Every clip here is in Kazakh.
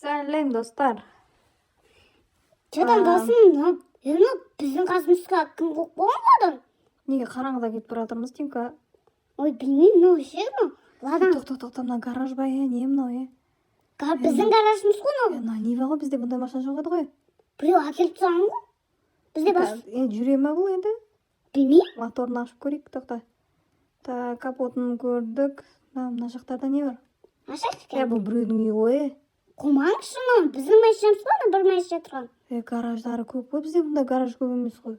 Сәлем, достар. Жадан досым, біздің қасымызға кім қоқ болған? Неге қараңғыда кетіп бара жатырмыз, Тимка? Ой, білмеймін, мынау ше ладан. Тоқта, мына гараж ба, не мынау, Біздің гаражымыз ғой мынау. Мына Нива ғой, бізде бұндай машина жоқ еді ғой. Біреу әкеліп тастаған ғой. Бізде бас. Жүре ме бұл енді? Білмеймін. Моторын ашып көрейік, тоқта. Так, капотын көрдік. Мына жақтарда не бар? Ашайық екен. Бұл біреудің үйі ғой. Қумаңызшы мынау, біздің машинамыз ғой, бір машина тұрған. Гараждары көп қой, бізде бұнда гараж көп емес қой.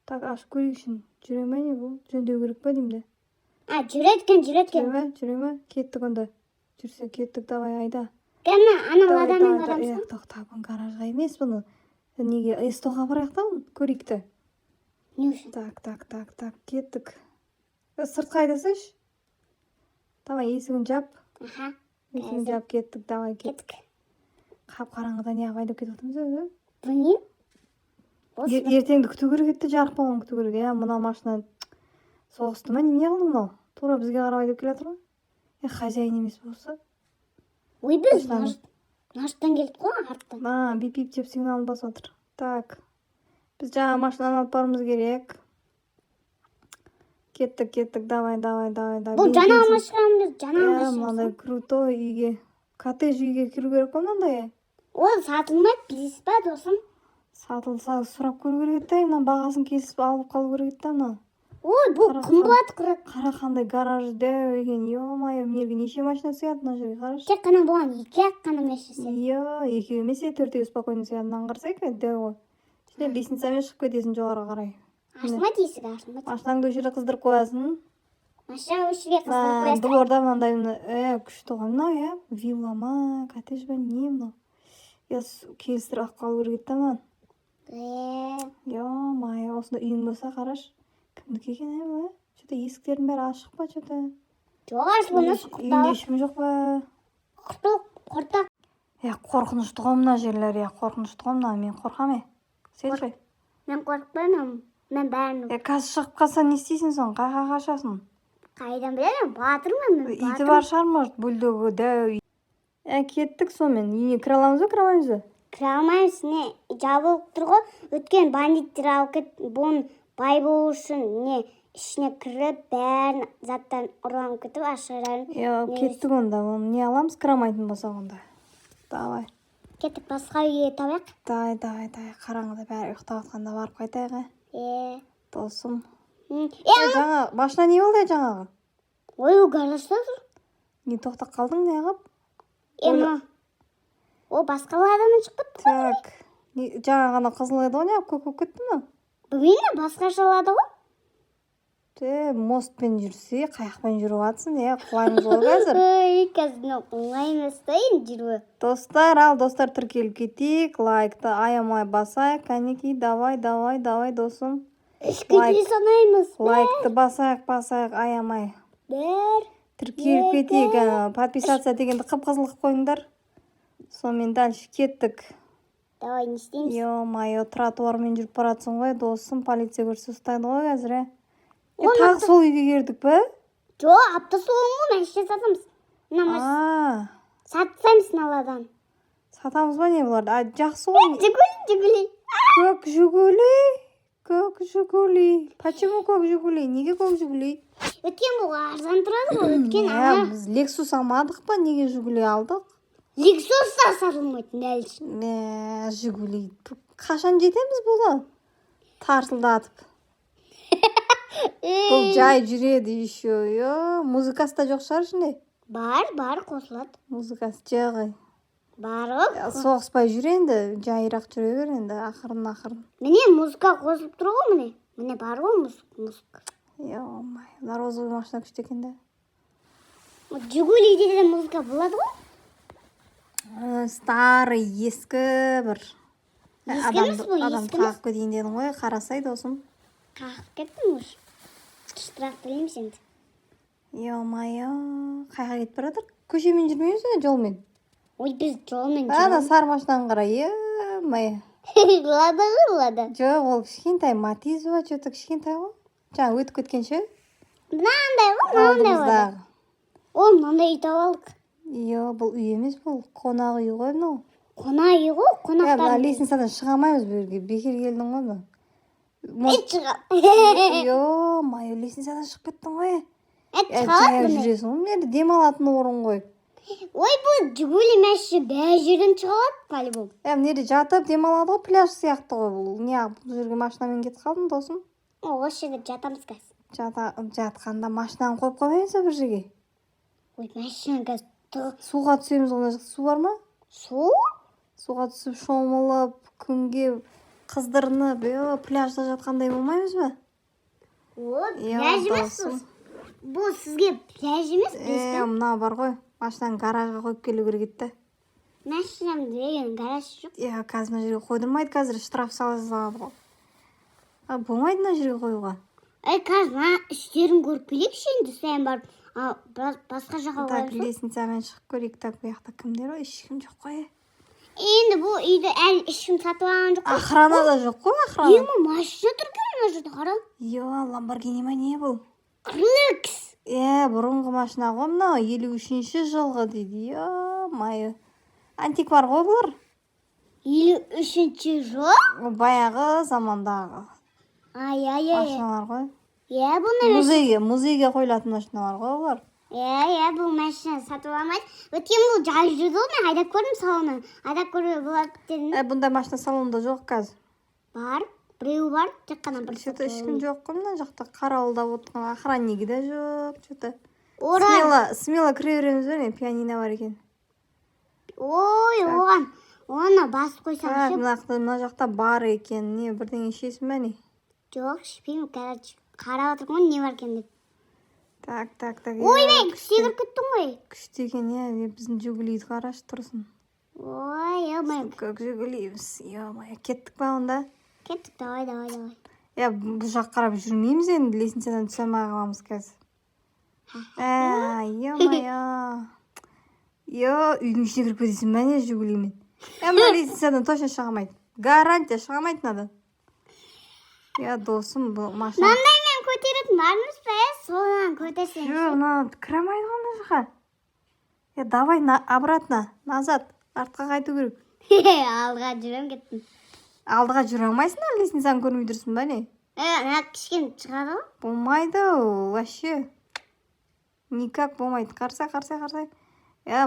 Так, ашып көрейікшін. Жүре ме не бұл? Жөндеу керек па деймді? Жүреткен. Жүре ме? Кеттік онда. Жүрсе кеттік, давай, айда. Кәні, ана ладанмен қарамыз. Тоқта, бұл гаражға емес бұны. Неге, эстоға барайық та бұны, көрейікті. Не үшін? Так, кеттік. Сыртқа айдасайшы. Давай, есігін жап. Аха. Есігін жап, кеттік, давай, Кеттік. Қап қараңғыда не айдап кетіп отырмыз, Білмеймін. Ертеңді күту керек етті, жарық болған күту керек. Мына машина соғысты ма, неме қылды мынау? Тура бізге қарап айдап келе жатыр ғой. Хозяин емес болса. Ой, біз наштан келдік қой, арттан. Бип-бип деп сигналын басып отыр. Так. Біз жаңа машинаны алып барымыз керек. Кеттік, давай. Бұл жаңа машинамыз, Мынандай крутой үйге, коттедж үйге кіру керек қой мынандай. Ол сатылмайды, білесіз ба, досым? Сатылса сұрап көру керек еді, мына бағасын келісіп алып қалу керек еді ана. Ой, бұл қымбат қырық. Қара қандай гараж дәу екен, ё-майо, мына неше машина сыяды мына жерге қарашы. Тек қана болған, екі-ақ қана машина. Екеу емес, төртеу спокойно сыяды, қарасайық, дәу ғой. Және лестницамен шығып кетесің жоғары қарай. Ашылмайды есігі, ашылмайды. Машинаңды өшіре қыздырып қоясың. Машина өшіре қыздырып қоясың. Бұл орда мынандай, күшті ғой мынау, вилла ма, коттедж ба, не мынау. Келістір ақ қалу керек еді маған. Ё-майо, осында үйің болса қараш. Кімдікі екен бұл? Что-то есіктердің бәрі ашық па, что-то? Жоқ, ашылмас, Үйінде ешкім жоқ па? Құртақ. Қорқынышты ғой мына жерлер, қорқынышты ғой мына, мен қорқам, Сен ше? Мен қорқпаймын, мен бәрін. Қазір шығып қалса не істейсің соң, қайға қашасың? Қайдан білемін, батырмын мен. Үйді бар шығар, может, бульдогі дәу үй. Кеттік сонымен, үйіне кіре аламыз ба, кіре алмаймыз ба? Кіре алмаймыз, не, жабылып тұр ғой, өткен бандиттер алып кетіп, бұның бай болу үшін, не, ішіне кіріп, бәрін заттан ұрланып кетіп, ашырарын. Кеттік онда, не аламыз, кіре алмайтын болса онда. Давай. Кеттік, басқа үйге табайық. Давай, қараңғыда бәрі ұйықтап жатқанда барып қайтайық. Досым. Жаңа, машина не болды жаңағы? Ой, гаражда тұр. Не тоқтап қалдың, не қып? О, басқа ладанмен шығып кетті. Так, жаңа ғана қызыл еді ғой, не көп кетті ма? Білмеймін, басқа жалады ғой. Мостпен жүрсе, қаяқпен жүріп атсың, құлаймыз ғой қазір. Қазір оңайын өстайын жүруі. Достар тіркеліп кетейік, лайкты аямай басайық, кәнекей, давай, досым. Үшкете санаймыз. Лайкты басайық, аямай. Тіркеліп кетейік, подписация дегенді қып-қызыл қып қойыңдар. Сонымен дальше кеттік. Давай, не істейміз? Ё-майо, тротуармен жүріп баратсың ғой, досым, полиция көрсе ұстайды ғой қазір. Тағы сол үйге кердік бі? Жоқ, апта соғын ғой, мәшіне сатамыз. Сатсаймыз наладан. Сатамыз ба не бұларды? Жақсы ғой. Жүгілі. Көк жүгілі. Почему көк жүгілі? Неге көк жүгілі? Өткен бұл арзан тұрады ғой, өткен ана. Біз Lexus алмадық па, неге жүгілі алдық? Lexus та сатылмайды, нәліш. Жүгілі. Қашан жетеміз бұны? Тарсылдатып. Бұл жай жүреді еще. Музыкасы да жоқ шығар ішінде? Бар, қосылады. Музыкасы жағай. Бар ғой. Соғыспай жүр енді, жайырақ жүре бер енді, ақырын. Міне, музыка қосылып тұр ғой, міне бар ғой музыка. Ё-май, розовый машина күшті екен де. Жүгілейде де музыка болады ғой? Старый, ескі бір. Ескі емес бұл, Адам қағып кетейін дедің ғой, қарасай досым. Қағып кеттім ұш. Шырақ білеміз енді. Ё-майо, қайға кетіп баратыр? Көшемен жүрмейміз бе, жолмен? Ой, біз жолмен Ана сары машинаға қарай, ё-майо. Лада. Жоқ, ол кішкентай Матиз ба, что-то кішкентай ғой. Жаңа өтіп кеткенше. Мынандай ғой. Ол мынандай үй тауып алдық. Бұл үй емес, бұл қонақ үй ғой мынау. Қонақ үй ғой, қонақтар. Мына лестницадан шыға алмаймыз бұл жерге. Бекер келдің ғой мына. Май, лестницадан шығып кеттің ғой. Жаяу жүресің ғой, мені демалатын орын ғой. Ой, бұл Жигули мәші бәр жерден шыға алады, по-любому. Мына жатып демалады ғой, пляж сияқты ғой бұл. Бұл жерге машинамен кетіп қалдың, досым? Осы жерде жатамыз қазір. Жатқанда машинаны қойып қоймайсыз бір жерге. Ой, машина қазір Суға түсеміз, онда су бар ма? Су? Суға түсіп, шомылып, күнге қыздырынып, пляжда жатқандай болмаймыз ба? Пляж емес бұл. Бұл сізге пляж емес, мына бар ғой, машинаны гаражға қойып келу керек еді. Машинам деген гараж жоқ. Қазір мына жерге қойдырмайды, қазір штраф салады ғой. Болмайды мына жерге қоюға. Қазір мына іштерін көріп келейікші, енді сайын барып, басқа жаққа қойып. Лестницамен шығып көрейік. Бұл жақта кімдер ғой? Ешкім жоқ қой. Енді бұл үйді әлі ешкім сатып алған жоқ қой. Охрана да жоқ қой, охрана. Машина тұрған мына жерде қара. Ламборгини ма не бұл? Крлекс. Бұрынғы машина ғой мынау, 53-ші жылғы дейді. Майы. Антиквар ғой бұлар. 53-ші жыл? Баяғы замандағы. Машиналар ғой. Бұл музейге қойылатын машиналар ғой бұлар. Бұл машина сатып алмайды. Өткен бұл жай жүрді ғой, мен айдап көрдім салонын. Айдап көруге болады дедім. Бұндай машина салонда жоқ қазір. Бар, біреу бар, тек қана бір Что-то ешкім жоқ қой мына жақта, қарауылдап отырған охраннигі де жоқ. Что-то смело кіре береміз бе, пианино бар екен. Оны басып қойсаң мына жақта бар екен, не бірдеңе ішесің бе не? Жоқ, ішпеймін, қарап отырмын ғой, не бар екен деп. Так. Ой, мен күште кіріп кеттің ғой. Күште екен, біздің Жигулиді қарашы тұрсын. Ой, как Жигулиіміз, кеттік па онда? Кеттік, давай. Бұл жақ қарап жүрмейміз енді, лестницадан түсе алмай қаламыз қазір. Үйдің ішіне кіріп кетесің бе не Жигулимен? Мына лестницадан точно шыға алмайды. Гарантия шыға алмайды мынадан. Досым, бұл машина. Мынандай мен көтеретін бармыз ба? Соған көтерсен. Жоқ, кірамайды ғой мына жаққа. Давай, обратно, назад, артқа қайту керек. Алдыға жүрем кеттім. Алдыға жүре алмайсың, лестницаны көрмей тұрсың ба не? Мына кішкене шығады ғой. Болмайды, вообще. Никак болмайды. Қарсай.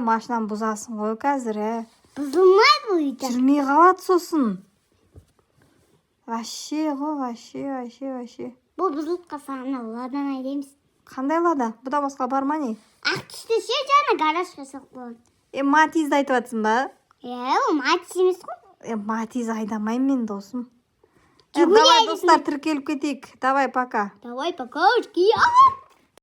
Машинаны бұзасың ғой қазір, Бұзылмайды бұл үйді. Жүрмей қалады сосын. Вообще ғой, вообще. Бұл бұзылып қалса, ладан айдаймыз. Қандай лада? Бұда басқа бар ма не? Ақ түсті жаңа гаражға соқ болады. Матизді айтып атсың ба? Ол Матиз емес қой. Матиз айдамайым мен досым. Давай достар, тіркеліп кетейік. Давай, пока. Давай, пока.